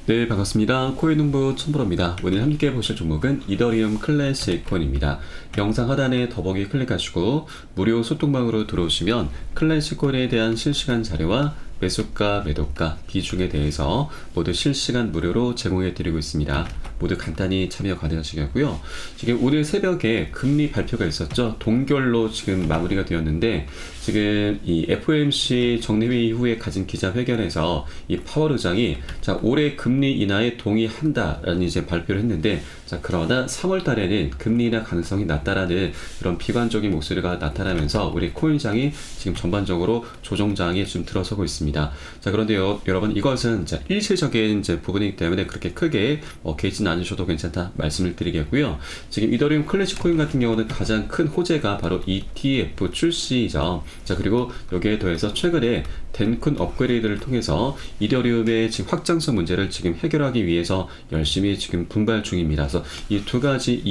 네, 반갑습니다. 코인농부 첨부로입니다. 오늘 함께 보실 종목은 이더리움 클래식 코인입니다. 영상 하단에 더보기 클릭하시고 무료 소통방으로 들어오시면 클래식 코인에 대한 실시간 자료와 매수가, 매도가, 비중에 대해서 모두 실시간 무료로 제공해 드리고 있습니다. 모두 간단히 참여 가능하시겠고요. 지금 오늘 새벽에 금리 발표가 있었죠. 동결로 지금 마무리가 되었는데 지금 이 FOMC 정례회의 이후에 가진 기자회견에서 이 파월 의장이 자, 올해 금리 인하에 동의한다라는 이제 발표를 했는데 자, 그러나 3월 달에는 금리 인하 가능성이 낮다라는 그런 비관적인 목소리가 나타나면서 우리 코인시장이 지금 전반적으로 조정장에 좀 들어서고 있습니다. 자, 그런데요, 여러분 이것은 자, 일시적인 이제 부분이기 때문에 그렇게 크게 개의치는 않으셔도 괜찮다 말씀을 드리겠고요. 지금 이더리움 클래식 코인 같은 경우는 가장 큰 호재가 바로 ETF 출시죠. 자, 그리고 여기에 더해서 최근에 덴쿤 업그레이드를 통해서 이더리움의 지금 확장성 문제를 지금 해결하기 위해서 열심히 지금 분발 중입니다. 그래서 이 두 가지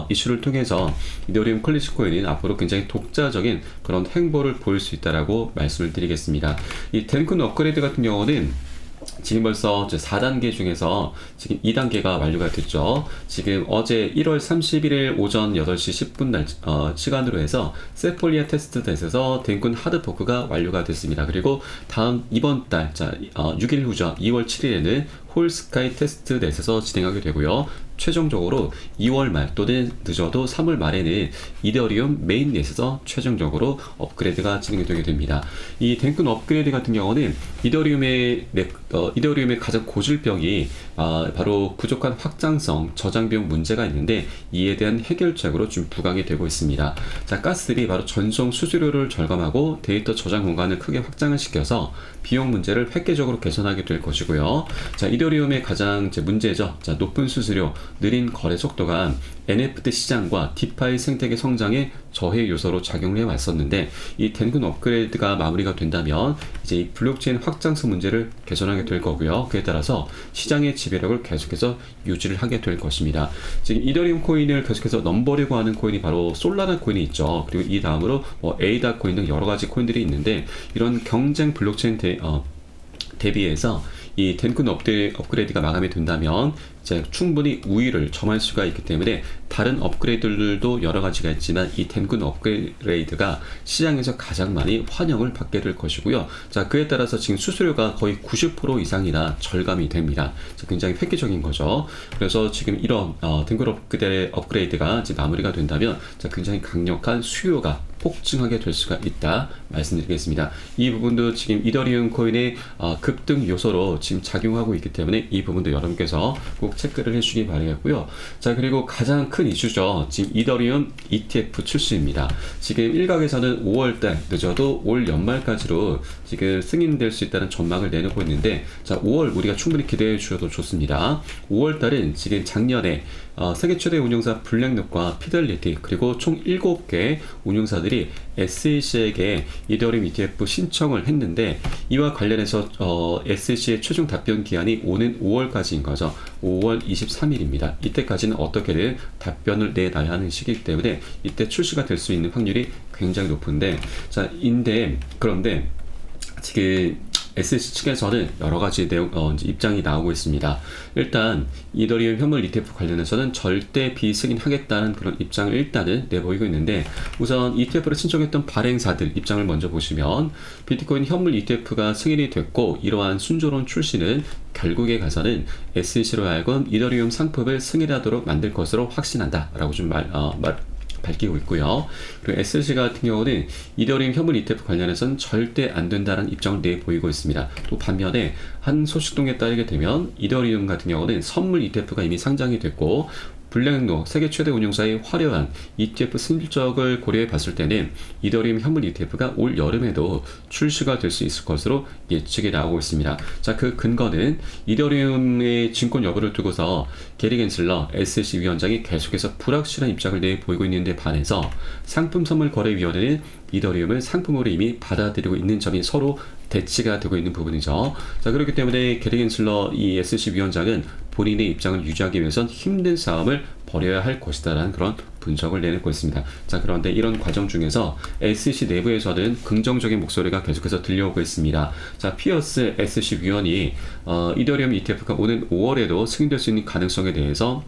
이슈를 통해서 이더리움 클래식 코인은 앞으로 굉장히 독자적인 그런 행보를 보일 수 있다라고 말씀을 드리겠습니다. 이 덴쿤 업그레이드 같은 경우는 지금 벌써 4단계 중에서 지금 2단계가 완료가 됐죠. 지금 어제 1월 31일 오전 8시 10분 날, 시간으로 해서 세폴리아 테스트넷에서 덴쿤 하드포크가 완료가 됐습니다. 그리고 다음 이번 달, 6일 후죠. 2월 7일에는 홀스카이 테스트넷에서 진행하게 되고요. 최종적으로 2월 말 또는 늦어도 3월 말에는 이더리움 메인넷에서 최종적으로 업그레이드가 진행이 되게 됩니다. 이 덴쿤 업그레이드 같은 경우는 이더리움의 가장 고질병이 바로 부족한 확장성, 저장비용 문제가 있는데 이에 대한 해결책으로 좀 부각이 되고 있습니다. 자, 가스3 바로 전송 수수료를 절감하고 데이터 저장 공간을 크게 확장을 시켜서 비용 문제를 획기적으로 개선하게 될 것이고요. 자, 이더리움의 가장 문제죠. 자, 높은 수수료, 느린 거래 속도가 NFT 시장과 디파이 생태계 성장에 저해 요소로 작용을 해왔었는데 이 덴쿤 업그레이드가 마무리가 된다면 이제 이 블록체인 확장성 문제를 개선하게 될 거고요. 그에 따라서 시장의 지배력을 계속해서 유지를 하게 될 것입니다. 지금 이더리움 코인을 계속해서 넘보려고 하는 코인이 바로 솔라나 코인이 있죠. 그리고 이 다음으로 에이다 코인 등 여러 가지 코인들이 있는데 이런 경쟁 블록체인 대비해서 이 덴쿤 업그레이드가 마감이 된다면 이제 충분히 우위를 점할 수가 있기 때문에 다른 업그레이드들도 여러 가지가 있지만 이 덴쿤 업그레이드가 시장에서 가장 많이 환영을 받게 될 것이고요. 자, 그에 따라서 지금 수수료가 거의 90% 이상이나 절감이 됩니다. 굉장히 획기적인 거죠. 그래서 지금 이런 덴쿤 업그레이드가 이제 마무리가 된다면 자, 굉장히 강력한 수요가 폭증하게 될 수가 있다 말씀드리겠습니다. 이 부분도 지금 이더리움 코인의 급등 요소로 지금 작용하고 있기 때문에 이 부분도 여러분께서 꼭 체크를 해주시기 바라겠고요. 자, 그리고 가장 큰 이슈죠. 지금 이더리움 ETF 출시입니다. 지금 일각에서는 5월달 늦어도 올 연말까지로 지금 승인될 수 있다는 전망을 내놓고 있는데 자, 5월 우리가 충분히 기대해 주셔도 좋습니다. 5월달은 지금 작년에 세계 최대 운용사 블랙록과 피델리티 그리고 총 7개 운용사들이 SEC에게 이더리움 ETF 신청을 했는데 이와 관련해서 SEC의 최종 답변 기한이 오는 5월까지인 거죠. 5월 23일입니다. 이때까지는 어떻게든 답변을 내놔야 하는 시기이기 때문에 이때 출시가 될 수 있는 확률이 굉장히 높은데 자, 그런데 지금 SEC 측에서는 여러 가지 입장이 나오고 있습니다. 일단 이더리움 현물 ETF 관련해서는 절대 비승인하겠다는 그런 입장을 일단은 내보이고 있는데 우선 ETF를 신청했던 발행사들 입장을 먼저 보시면 비트코인 현물 ETF가 승인이 됐고 이러한 순조로운 출시는 결국에 가서는 SEC로 하여금 이더리움 상품을 승인하도록 만들 것으로 확신한다라고 좀 밝히고 있고요. 그리고 SLC 같은 경우는 이더리움 현물 ETF 관련해서는 절대 안 된다는 입장을 내보이고 있습니다. 또 반면에 한 소식통에 따르게 되면 이더리움 같은 경우는 선물 ETF가 이미 상장이 됐고 블랙록 세계 최대 운용사의 화려한 ETF 실적을 고려해 봤을 때는 이더리움 현물 ETF가 올 여름에도 출시가 될 수 있을 것으로 예측이 나오고 있습니다. 자, 그 근거는 이더리움의 진권 여부를 두고서 게리 겐슬러 SEC 위원장이 계속해서 불확실한 입장을 내보이고 있는데 반해서 상품선물거래위원회는 이더리움을 상품으로 이미 받아들이고 있는 점이 서로 대치가 되고 있는 부분이죠. 자, 그렇기 때문에 게리 겐슬러 이 SEC 위원장은 본인의 입장을 유지하기 위해선 힘든 싸움을 벌여야 할 것이다라는 그런 분석을 내놓고 있습니다. 자, 그런데 이런 과정 중에서 SEC 내부에서는 긍정적인 목소리가 계속해서 들려오고 있습니다. 자, 피어스 SEC 위원이 이더리움 ETF가 오는 5월에도 승인될 수 있는 가능성에 대해서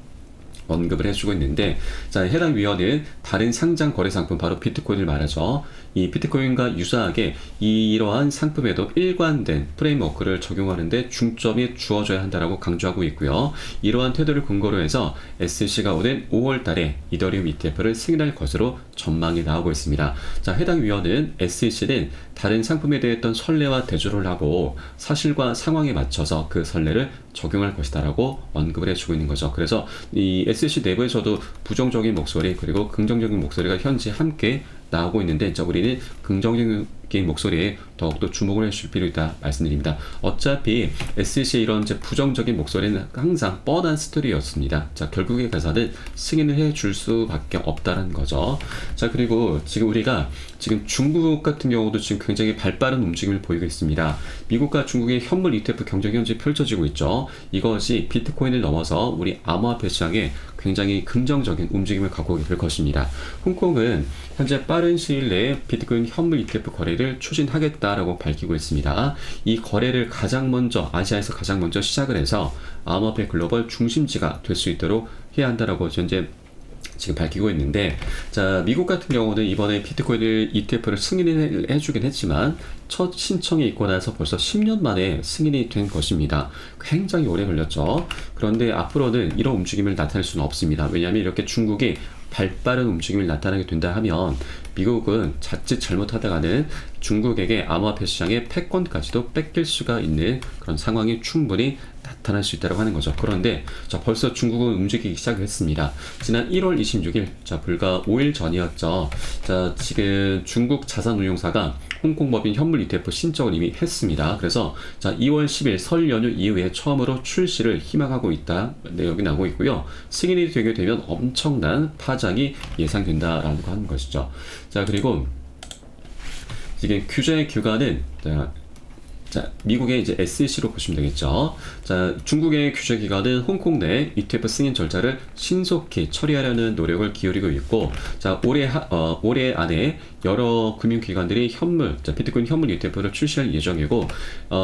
언급을 해주고 있는데, 자, 해당 위원은 다른 상장 거래 상품, 바로 비트코인을 말하죠. 이 비트코인과 유사하게 이러한 상품에도 일관된 프레임워크를 적용하는데 중점이 주어져야 한다라고 강조하고 있고요. 이러한 태도를 근거로 해서 SEC가 오는 5월 달에 이더리움 ETF를 승인할 것으로 전망이 나오고 있습니다. 자, 해당 위원은 SEC는 다른 상품에 대했던 선례와 대조를 하고 사실과 상황에 맞춰서 그 선례를 적용할 것이다라고 언급을 해주고 있는 거죠. 그래서 이 SEC 내부에서도 부정적인 목소리 그리고 긍정적인 목소리가 현재 함께 나오고 있는데, 자, 우리는 긍정적인 목소리에 더욱더 주목을 해줄 필요 있다 말씀드립니다. 어차피 SEC의 이런 이제 부정적인 목소리는 항상 뻔한 스토리였습니다. 자, 결국에 가서는 승인을 해줄 수밖에 없다는 거죠. 자, 그리고 지금 우리가 지금 중국 같은 경우도 지금 굉장히 발빠른 움직임을 보이고 있습니다. 미국과 중국의 현물 ETF 경쟁이 현재 펼쳐지고 있죠. 이것이 비트코인을 넘어서 우리 암호화폐 시장에 굉장히 긍정적인 움직임을 갖고 오게 될 것입니다. 홍콩은 현재 빠른 시일 내에 비트코인 현물 ETF 거래를 추진하겠다라고 밝히고 있습니다. 이 거래를 가장 먼저, 아시아에서 가장 먼저 시작을 해서 암호화폐 글로벌 중심지가 될 수 있도록 해야 한다라고 현재 지금 밝히고 있는데, 자, 미국 같은 경우는 이번에 비트코인을 ETF를 승인을 해주긴 했지만 첫 신청이 있고 나서 벌써 10년 만에 승인이 된 것입니다. 굉장히 오래 걸렸죠. 그런데 앞으로는 이런 움직임을 나타낼 수는 없습니다. 왜냐하면 이렇게 중국이 발빠른 움직임을 나타나게 된다 하면 미국은 자칫 잘못하다가는 중국에게 암호화폐 시장의 패권까지도 뺏길 수가 있는 그런 상황이 충분히 나타날 수 있다고 하는 거죠. 그런데 자, 벌써 중국은 움직이기 시작했습니다. 지난 1월 26일, 자, 불과 5일 전이었죠. 자, 지금 중국 자산운용사가 홍콩 법인 현물 ETF 신청을 이미 했습니다. 그래서 자, 2월 10일 설 연휴 이후에 처음으로 출시를 희망하고 있다 내용이 나오고 있고요. 승인이 되게 되면 엄청난 파장이 예상된다라고 하는 것이죠. 자, 그리고 이게 규제 기관은 자, 미국의 이제 SEC로 보시면 되겠죠. 자, 중국의 규제 기관은 홍콩 내 ETF 승인 절차를 신속히 처리하려는 노력을 기울이고 있고, 자, 올해 안에 여러 금융기관들이 비트코인 현물 ETF를 출시할 예정이고,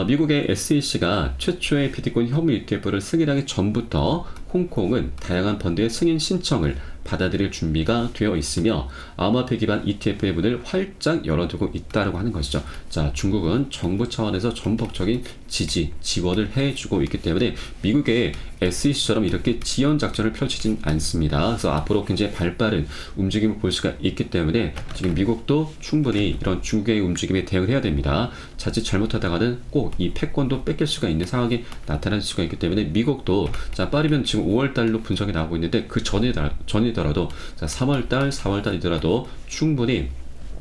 미국의 SEC가 최초의 비트코인 현물 ETF를 승인하기 전부터 홍콩은 다양한 펀드의 승인 신청을 받아들일 준비가 되어 있으며 암호화폐 기반 ETF의 문을 활짝 열어두고 있다고 하는 것이죠. 자, 중국은 정부 차원에서 전폭적인 지원을 해주고 있기 때문에 미국의 SEC처럼 이렇게 지연 작전을 펼치진 않습니다. 그래서 앞으로 굉장히 발빠른 움직임을 볼 수가 있기 때문에 지금 미국도 충분히 이런 중국의 움직임에 대응을 해야 됩니다. 자칫 잘못하다가는 꼭 이 패권도 뺏길 수가 있는 상황이 나타날 수가 있기 때문에 미국도 자, 빠르면 지금 5월달로 분석이 나오고 있는데 그 전이더라도 자, 3월달, 4월달이더라도 충분히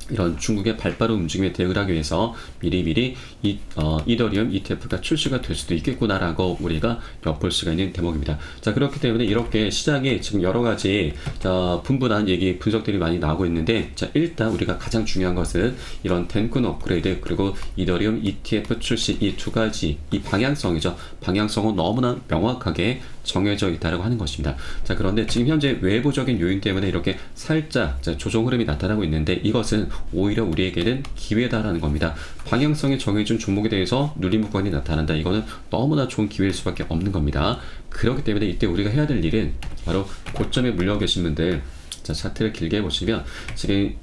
이런 중국의 발빠른 움직임에 대응을 하기 위해서 미리미리 이더리움 ETF가 출시가 될 수도 있겠구나라고 우리가 엿볼 수가 있는 대목입니다. 자, 그렇기 때문에 이렇게 시장에 지금 여러 가지 분분한 얘기 분석들이 많이 나오고 있는데, 자, 일단 우리가 가장 중요한 것은 이런 덴쿤 업그레이드 그리고 이더리움 ETF 출시 이 두 가지 이 방향성이죠. 방향성은 너무나 명확하게 정해져 있다고 하는 것입니다. 자, 그런데 지금 현재 외부적인 요인 때문에 이렇게 살짝 조정 흐름이 나타나고 있는데 이것은 오히려 우리에게는 기회다라는 겁니다. 방향성이 정해진 종목에 대해서 눌림목관이 나타난다. 이거는 너무나 좋은 기회일 수밖에 없는 겁니다. 그렇기 때문에 이때 우리가 해야 될 일은 바로 고점에 물려 계신 분들, 자, 차트를 길게 보시면 지금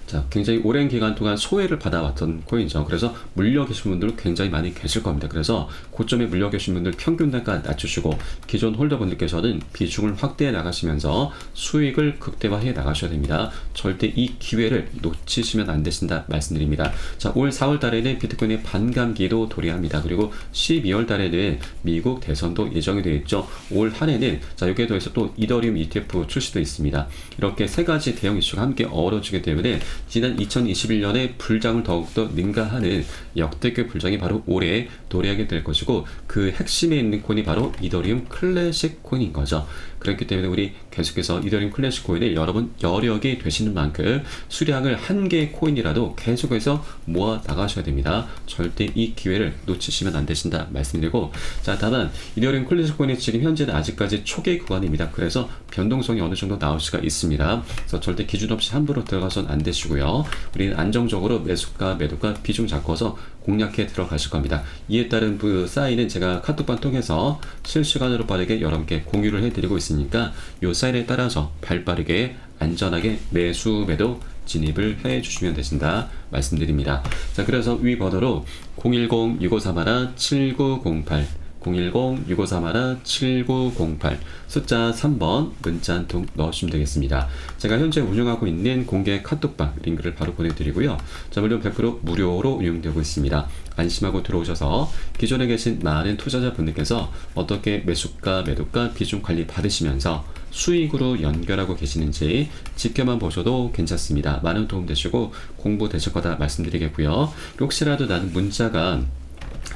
자, 굉장히 오랜 기간 동안 소외를 받아왔던 코인이죠. 그래서 물려 계신 분들은 굉장히 많이 계실 겁니다. 그래서 고점에 물려 계신 분들 평균 단가 낮추시고 기존 홀더분들께서는 비중을 확대해 나가시면서 수익을 극대화해 나가셔야 됩니다. 절대 이 기회를 놓치시면 안 되신다 말씀드립니다. 자, 올 4월 달에는 비트코인의 반감기도 도래합니다. 그리고 12월 달에는 미국 대선도 예정이 되어 있죠. 올 한 해는 자, 여기에 더해서 또 이더리움 ETF 출시도 있습니다. 이렇게 세 가지 대형 이슈가 함께 어우러지기 때문에 지난 2021년에 불장을 더욱더 능가하는 역대급 불장이 바로 올해 도래하게 될 것이고, 그 핵심에 있는 코인이 바로 이더리움 클래식 코인인 거죠. 그렇기 때문에 우리 계속해서 이더리움 클래식 코인을 여러분 여력이 되시는 만큼 수량을 한 개의 코인이라도 계속해서 모아 나가셔야 됩니다. 절대 이 기회를 놓치시면 안 되신다 말씀드리고, 자, 다만 이더리움 클래식 코인이 지금 현재는 아직까지 초기 구간입니다. 그래서 변동성이 어느 정도 나올 수가 있습니다. 그래서 절대 기준 없이 함부로 들어가서는 안 되시고요. 우리는 안정적으로 매수가 매도가 비중 잡고서 공략해 들어가실 겁니다. 이에 따른 그 사인은 제가 카톡방 통해서 실시간으로 빠르게 여러분께 공유를 해드리고 있으니까 이 사인에 따라서 발빠르게 안전하게 매수 매도 진입을 해 주시면 되신다 말씀드립니다. 자, 그래서 위 번호로 010-6531-7908 010-6531-7908 숫자 3번 문자 한 통 넣으시면 되겠습니다. 제가 현재 운영하고 있는 공개 카톡방 링크를 바로 보내드리고요. 자, 물론 100% 무료로 운영되고 있습니다. 안심하고 들어오셔서 기존에 계신 많은 투자자분들께서 어떻게 매수가 매도가 비중 관리 받으시면서 수익으로 연결하고 계시는지 지켜만 보셔도 괜찮습니다. 많은 도움 되시고 공부 되실 거다 말씀드리겠고요. 혹시라도 나는 문자가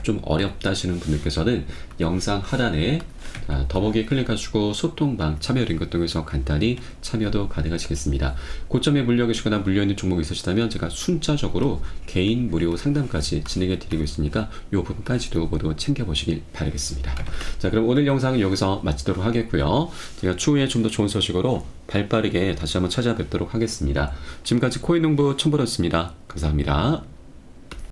좀 어렵다 하시는 분들께서는 영상 하단에 더보기 클릭하시고 소통방 참여 링크 통해서 간단히 참여도 가능하시겠습니다. 고점에 물려 계시거나 물려있는 종목이 있으시다면 제가 순차적으로 개인 무료 상담까지 진행해 드리고 있으니까 이 부분까지도 모두 챙겨보시길 바라겠습니다. 자, 그럼 오늘 영상은 여기서 마치도록 하겠고요. 제가 추후에 좀 더 좋은 소식으로 발빠르게 다시 한번 찾아뵙도록 하겠습니다. 지금까지 코인농부 첨보였습니다. 감사합니다.